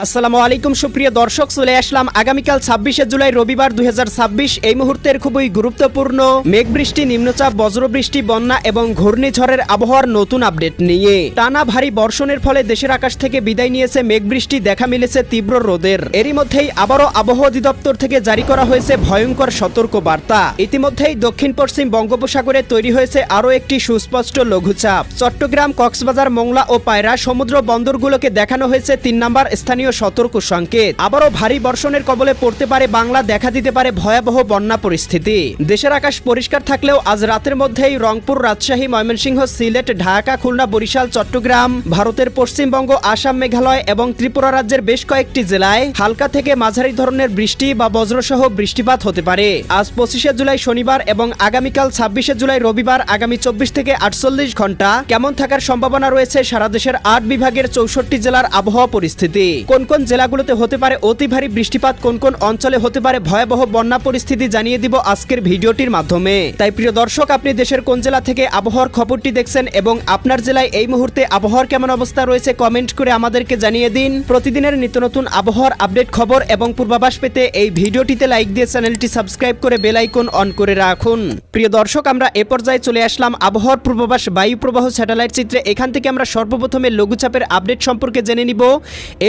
আসসালামু আলাইকুম সুপ্রিয় দর্শক, চলে আসলাম আগামীকাল ২৬শে জুলাই রবিবার ২০২৬ এই মুহূর্তের খুবই গুরুত্বপূর্ণ মেঘবৃষ্টি, নিম্নচাপ, বজ্রবৃষ্টি, বন্যা এবং ঘূর্ণিঝড়ের আবহাওয়ার নতুন আপডেট নিয়ে। টানা ভারী বর্ষণের ফলে দেশের আকাশ থেকে বিদায় নিয়েছে মেঘবৃষ্টি, দেখা মিলেছে তীব্র রোদের। এরই মধ্যেই আবারও আবহাওয়া অধিদপ্তর থেকে জারি করা হয়েছে ভয়ঙ্কর সতর্ক বার্তা। ইতিমধ্যেই দক্ষিণ পশ্চিম বঙ্গোপসাগরে তৈরি হয়েছে আরও একটি সুস্পষ্ট লঘুচাপ। চট্টগ্রাম, কক্সবাজার, মোংলা ও পায়রা সমুদ্র বন্দরগুলোকে দেখানো হয়েছে ৩ নম্বর স্থানীয় সতর্ক সংকেত। আবারও ভারী বর্ষণের কবলে পড়তে পারে বাংলা, দেখা দিতে পারে ভয়াবহ বন্যা পরিস্থিতি। দেশের আকাশ পরিষ্কার থাকলেও আজ রাতের মধ্যেই রংপুর, রাজশাহী, ময়মনসিংহ, সিলেট, ঢাকা, খুলনা, বরিশাল, চট্টগ্রাম, ভারতের পশ্চিমবঙ্গ, আসাম, মেঘালয় এবং ত্রিপুরা রাজ্যের বেশ কয়েকটি জেলায় হালকা থেকে মাঝারি ধরনের বৃষ্টি বা বজ্রসহ বৃষ্টিপাত হতে পারে। আজ ২৫শে জুলাই শনিবার এবং আগামীকাল ২৬শে জুলাই রবিবার আগামী ২৪ থেকে ৪৮ ঘন্টা কেমন থাকার সম্ভাবনা রয়েছে সারা দেশের ৮ বিভাগের ৬৪ জেলার আবহাওয়া পরিস্থিতি। কোন কোন জেলাগুলোতে হতে পারে অতি ভারী বৃষ্টিপাত, কোন কোন অঞ্চলে হতে পারে ভয়াবহ বন্যা পরিস্থিতি জানিয়ে দিব আজকের ভিডিওটির মাধ্যমে। তাই প্রিয় দর্শক, আপনি দেশের কোন জেলা থেকে আবহাওয়ার খবরটি দেখছেন এবং আপনার জেলায় এই মুহূর্তে আবহাওয়ার কেমন অবস্থা রয়েছে কমেন্ট করে আমাদেরকে জানিয়ে দিন। প্রতিদিনের নিত্য নতুন আবহাওয়ার আপডেট খবর এবং পূর্বাভাস পেতে এই ভিডিওটিতে লাইক দিয়ে চ্যানেলটি সাবস্ক্রাইব করে বেল আইকন অন করে রাখুন। প্রিয় দর্শক, আমরা এ পর্যায়ে চলে আসলাম আবহাওয়ার পূর্বাভাস বায়ু প্রবাহ স্যাটেলাইট চিত্রে। এখান থেকে আমরা সর্বপ্রথমে লঘুচাপের আপডেট সম্পর্কে জেনে নিব।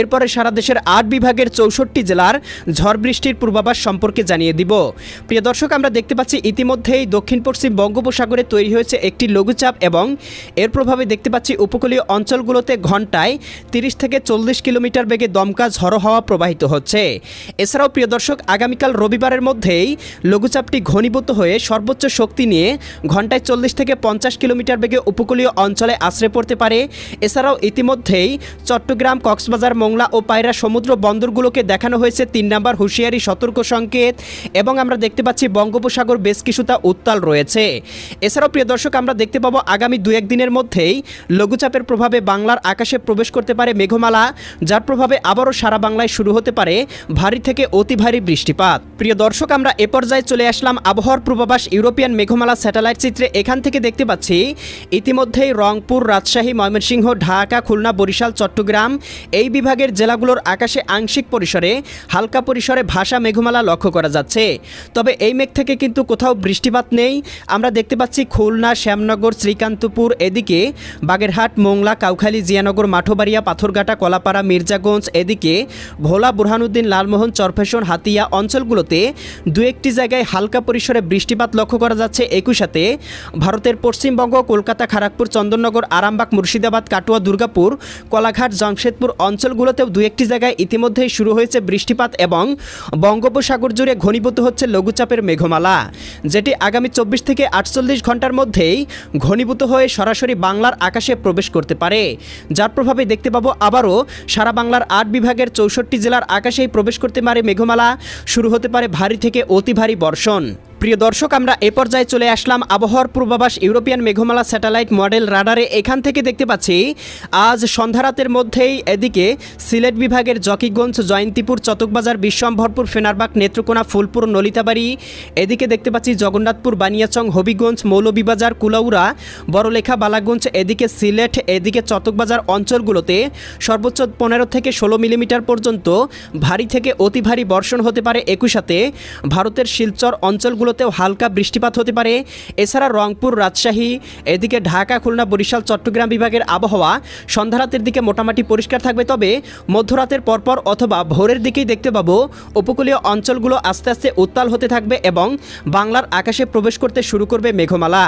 এরপরে সারা দেশের ৮ বিভাগের ৬৪ জেলার ঝড় বৃষ্টির পূর্বাভাস সম্পর্কে জানিয়ে দিব। প্রিয় দর্শক, আমরা দেখতে পাচ্ছি ইতিমধ্যেই দক্ষিণ পশ্চিম বঙ্গোপসাগরে তৈরি হয়েছে একটি লঘুচাপ এবং এর প্রভাবে দেখতে পাচ্ছি উপকূলীয় অঞ্চলগুলোতে ঘন্টায় ৩০ থেকে ৪০ কিলোমিটার বেগে দমকা ঝড়ো হাওয়া প্রবাহিত হচ্ছে। এছাড়াও প্রিয় দর্শক, আগামীকাল রবিবারের মধ্যেই লঘুচাপটি ঘনীভূত হয়ে সর্বোচ্চ শক্তি নিয়ে ঘন্টায় ৪০ থেকে ৫০ কিলোমিটার বেগে উপকূলীয় অঞ্চলে আশ্রয় পড়তে পারে। এছাড়াও ইতিমধ্যেই চট্টগ্রাম, কক্সবাজার, মোংলা ও পায়রা সমুদ্র বন্দরগুলোকে দেখানো হয়েছে ৩ নম্বর হুঁশিয়ারি সতর্ক সংকেত এবং আমরা দেখতে পাচ্ছি বঙ্গোপসাগর বেশ কিছুটা উত্তাল রয়েছে। এছাড়াও প্রিয় দর্শক, আমরা দেখতে পাবো আগামী ২-১ দিনের মধ্যেই লঘুচাপের প্রভাবে বাংলার আকাশে প্রবেশ করতে পারে মেঘমালা, যার প্রভাবে আবারও সারা বাংলায় শুরু হতে পারে ভারী থেকে অতি ভারী বৃষ্টিপাত। প্রিয় দর্শক, আমরা এ পর্যায়ে চলে আসলাম আবহাওয়ার পূর্বাভাস ইউরোপিয়ান মেঘমালা স্যাটেলাইট চিত্রে। এখান থেকে দেখতে পাচ্ছি ইতিমধ্যেই রংপুর, রাজশাহী, ময়মনসিংহ, ঢাকা, খুলনা, বরিশাল, চট্টগ্রাম এই বিভাগের জেলাগুলোর আকাশে আংশিক পরিসরে হালকা পরিসরে ভাসা মেঘমালা লক্ষ্য করা যাচ্ছে। তবে এই মেঘ থেকে কিন্তু কোথাও বৃষ্টিপাত নেই। আমরা দেখতে পাচ্ছি খুলনা, শ্যামনগর, শ্রীকান্তপুর, এদিকে বাগেরহাট, মোংলা, কাউখালী, জিয়ানগর, মাঠবাড়িয়া, পাথরঘাটা, কলাপাড়া, মির্জাগঞ্জ, এদিকে ভোলা, বুরহানুদ্দিন, লালমোহন, চরফেশন, হাতিয়া অঞ্চলগুলোতে দু একটি জায়গায় হালকা পরিসরে বৃষ্টিপাত লক্ষ্য করা যাচ্ছে। একই সাথে ভারতের পশ্চিমবঙ্গ, কলকাতা, খড়গপুর, চন্দননগর, আরামবাগ, মুর্শিদাবাদ, কাটুয়া, দুর্গাপুর, কলাঘাট, জামশেদপুর অঞ্চলগুলোতেও দু একটি জায়গায় ইতিমধ্যেই শুরু হয়েছে বৃষ্টিপাত এবং বঙ্গোপসাগর জুড়ে ঘনীভূত হচ্ছে লঘুচাপের মেঘমালা, যেটি আগামী ২৪ থেকে ৪৮ ঘন্টার মধ্যেই ঘনীভূত হয়ে সরাসরি বাংলার আকাশে প্রবেশ করতে পারে। যার প্রভাবে দেখতে পাবো আবারও সারা বাংলার ৮ বিভাগের ৬৪ জেলার আকাশেই প্রবেশ করতে পারে মেঘমালা, শুরু হতে পারে ভারী থেকে অতি ভারী বর্ষণ। প্রিয় দর্শক, আমরা এ পর্যায়ে চলে আসলাম আবহাওয়ার পূর্বাভাস ইউরোপিয়ান মেঘমালা স্যাটেলাইট মডেল রাডারে। এখান থেকে দেখতে পাচ্ছি আজ সন্ধ্যারাতের মধ্যেই এদিকে সিলেট বিভাগের জকিগঞ্জ, জয়ন্তীপুর, চতকবাজার, বিশ্বম্ভরপুর, ফেনারবাগ, নেত্রকোনা, ফুলপুর, নলিতাবাড়ি, এদিকে দেখতে পাচ্ছি জগন্নাথপুর, বানিয়াচং, হবিগঞ্জ, মৌলভীবাজার, কুলাউড়া, বড়লেখা, বালাগঞ্জ, এদিকে সিলেট, এদিকে চতকবাজার অঞ্চলগুলোতে সর্বোচ্চ ১৫ থেকে ১৬ মিলিমিটার পর্যন্ত ভারী থেকে অতি ভারী বর্ষণ হতে পারে। একই সাথে ভারতের শিলচর অঞ্চলগুলোতেও হালকা বৃষ্টিপাত হতে পারে। এছাড়া রংপুর, রাজশাহী, এদিকে ঢাকা, খুলনা, বরিশাল, চট্টগ্রাম বিভাগের আবহাওয়া সন্ধ্যারাতের দিকে মোটামুটি পরিষ্কার থাকবে। তবে মধ্যরাতের পরপর অথবা ভোরের দিকেই দেখতে পাবো উপকূলীয় অঞ্চলগুলো আস্তে আস্তে উত্তাল হতে থাকবে এবং বাংলার আকাশে প্রবেশ করতে শুরু করবে মেঘমালা,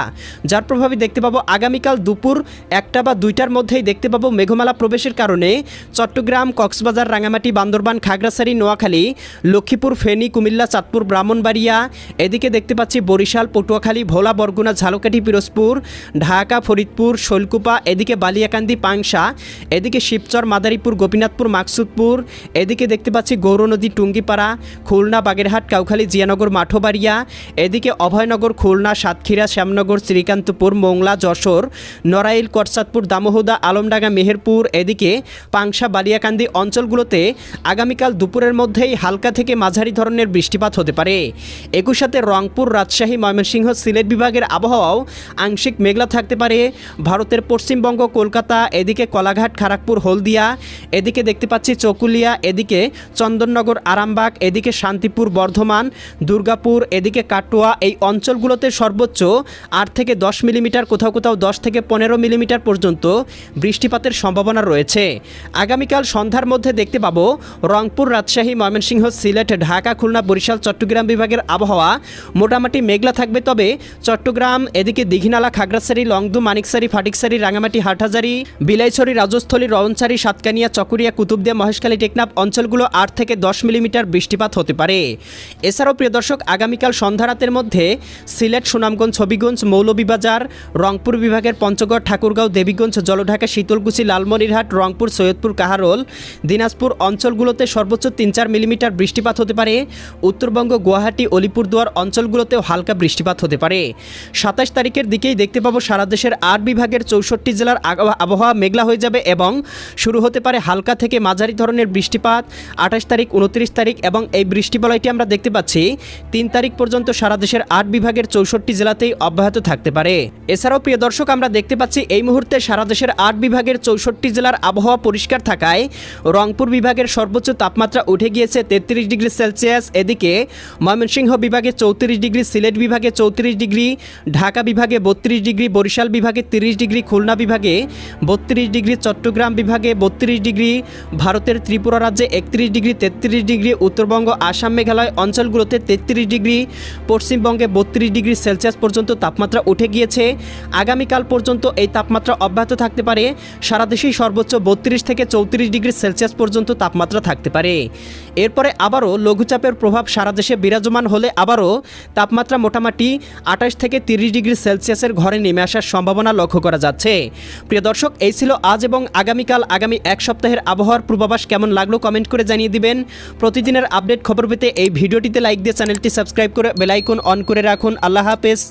যার প্রভাবে দেখতে পাবো আগামীকাল দুপুর ১টা বা ২টার মধ্যেই দেখতে পাবো মেঘমালা প্রবেশের কারণে চট্টগ্রাম, কক্সবাজার, রাঙামাটি, বান্দরবান, খাগড়াছড়ি, নোয়াখালী, লক্ষ্মীপুর, ফেনী, কুমিল্লা, চাঁদপুর, ব্রাহ্মণবাড়িয়া, এদিকে দেখতে পাচ্ছি বরিশাল, পটুয়াখালী, ভোলা, বরগুনা, ঝালকাঠি, পিরোজপুর, ঢাকা, ফরিদপুর, শৈলকুপা, এদিকে বালিয়াকান্দি, পাংশা, এদিকে শিবচর, মাদারীপুর, গোপীনাথপুর, মাকসুদপুর, এদিকে দেখতে পাচ্ছি গৌরনদী, টুঙ্গিপাড়া, খুলনা, বাগেরহাট, কাউখালী, জিয়ানগর, মাঠবাড়িয়া, এদিকে অভয়নগর, খুলনা, সাতক্ষীরা, শ্যামনগর, শ্রীকান্তপুর, মোংলা, যশোর, নড়াইল, করচাঁদপুর, দামোহদা, আলমডাঙ্গা, মেহেরপুর, এদিকে পাংশা, বালিয়াকান্দি অঞ্চলগুলোতে আগামীকাল দুপুরের মধ্যেই হালকা থেকে মাঝারি ধরনের বৃষ্টিপাত হতে পারে। একই সাথে রংপুর রংপুর, রাজশাহী, ময়মনসিংহ, সিলেট বিভাগের আবহাওয়াও আংশিক মেঘলা থাকতে পারে। ভারতের পশ্চিমবঙ্গ, কলকাতা, এদিকে কলাঘাট, খড়গপুর, হলদিয়া, এদিকে দেখতে পাচ্ছি চকুলিয়া, এদিকে চন্দননগর, আরামবাগ, এদিকে শান্তিপুর, বর্ধমান, দুর্গাপুর, এদিকে কাটোয়া, এই অঞ্চলগুলোতে সর্বোচ্চ 8 থেকে 10 মিলিমিটার, কোথাও কোথাও 10 থেকে 15 মিলিমিটার পর্যন্ত বৃষ্টিপাতের সম্ভাবনা রয়েছে। আগামীকাল সন্ধ্যার মধ্যে দেখতে পাবো রংপুর, রাজশাহী, ময়মনসিংহ, সিলেট, ঢাকা, খুলনা, বরিশাল, চট্টগ্রাম বিভাগের আবহাওয়া মোটামুটি মেঘলা থাকবে। তবে চট্টগ্রাম, এদিকে দীঘিনালা, খাগড়াছড়ি, লংদু, মানিকছড়ি, ফটিকছড়ি, রাঙামাটি, হাটহাজারি, বিলাইছড়ি, রাজস্থলী, রওনছড়ি, সাতকানিয়া, চকুরিয়া, কুতুবদিয়া, মহেশখালী, টেকনাফ অঞ্চলগুলো 8 থেকে 10 মিলিমিটার বৃষ্টিপাত হতে পারে। এছাড়াও প্রিয় দর্শক, আগামীকাল সন্ধ্যা রাতের মধ্যে সিলেট, সুনামগঞ্জ, হবিগঞ্জ, মৌলভীবাজার, রংপুর বিভাগের পঞ্চগড়, ঠাকুরগাঁও, দেবীগঞ্জ, জলঢাকা, শীতলকুচি, লালমনিরহাট, রংপুর, সৈয়দপুর, কাহারোল, দিনাজপুর অঞ্চলগুলোতে সর্বোচ্চ 3-4 মিলিমিটার বৃষ্টিপাত হতে পারে। উত্তরবঙ্গ, গুয়াহাটি, আলিপুরদুয়ার অঞ্চলগুলোতেও হালকা বৃষ্টিপাত হতে পারে। 27 তারিখের দিকেই দেখতে পাবো সারা দেশের 8 বিভাগের 64 জেলার আবহাওয়া মেঘলা হয়ে যাবে এবং শুরু হতে পারে হালকা থেকে মাঝারি ধরনের বৃষ্টিপাত। 28 তারিখ, 29 তারিখ এবং এই বৃষ্টিবলয়টি আমরা দেখতে পাচ্ছি 3 তারিখ পর্যন্ত সারা দেশের 8 বিভাগের 64 জেলাতেই অব্যাহত থাকতে পারে। এছাড়াও প্রিয় দর্শক, আমরা দেখতে পাচ্ছি এই মুহূর্তে সারা দেশের 8 বিভাগের 64 জেলার আবহাওয়া পরিষ্কার থাকায় রংপুর বিভাগের সর্বোচ্চ তাপমাত্রা উঠে গিয়েছে 33 ডিগ্রি সেলসিয়াস, এদিকে ময়মনসিংহ বিভাগে 34 ডিগ্রি, সিলেট বিভাগে 34 ডিগ্রি, ঢাকা বিভাগে 32 ডিগ্রি, বরিশাল বিভাগে 30 ডিগ্রি, খুলনা বিভাগে 32 ডিগ্রি, চট্টগ্রাম বিভাগে 32 ডিগ্রি, ভারতের ত্রিপুরা রাজ্যে 31 ডিগ্রি, 33 ডিগ্রি, উত্তরবঙ্গ, আসাম, মেঘালয় অঞ্চলগুলোতে 33 ডিগ্রি, পশ্চিমবঙ্গে 32 ডিগ্রি সেলসিয়াস পর্যন্ত তাপমাত্রা উঠে গিয়েছে। আগামীকাল পর্যন্ত এই তাপমাত্রা অব্যাহত থাকতে পারে। সারা দেশেই সর্বোচ্চ 32 থেকে 34 ডিগ্রি সেলসিয়াস পর্যন্ত তাপমাত্রা থাকতে পারে। এরপরে আবারও লঘুচাপের প্রভাব সারা দেশে বিরাজমান হলে আবারও তাপমাত্রা মোটামুটি 28 থেকে 30 ডিগ্রি সেলসিয়াসের ঘরে নেমে আসার সম্ভাবনা লক্ষ্য করা যাচ্ছে। প্রিয় দর্শক, এই ছিল আজ এবং আগামীকাল আগামী এক সপ্তাহের আবহাওয়ার পূর্বাভাস। কেমন লাগলো কমেন্ট করে জানিয়ে দিবেন। প্রতিদিনের আপডেট খবর পেতে এই ভিডিওটিতে লাইক দিয়ে চ্যানেলটি সাবস্ক্রাইব করে বেল আইকন অন করে রাখুন। আল্লাহ হাফেজ।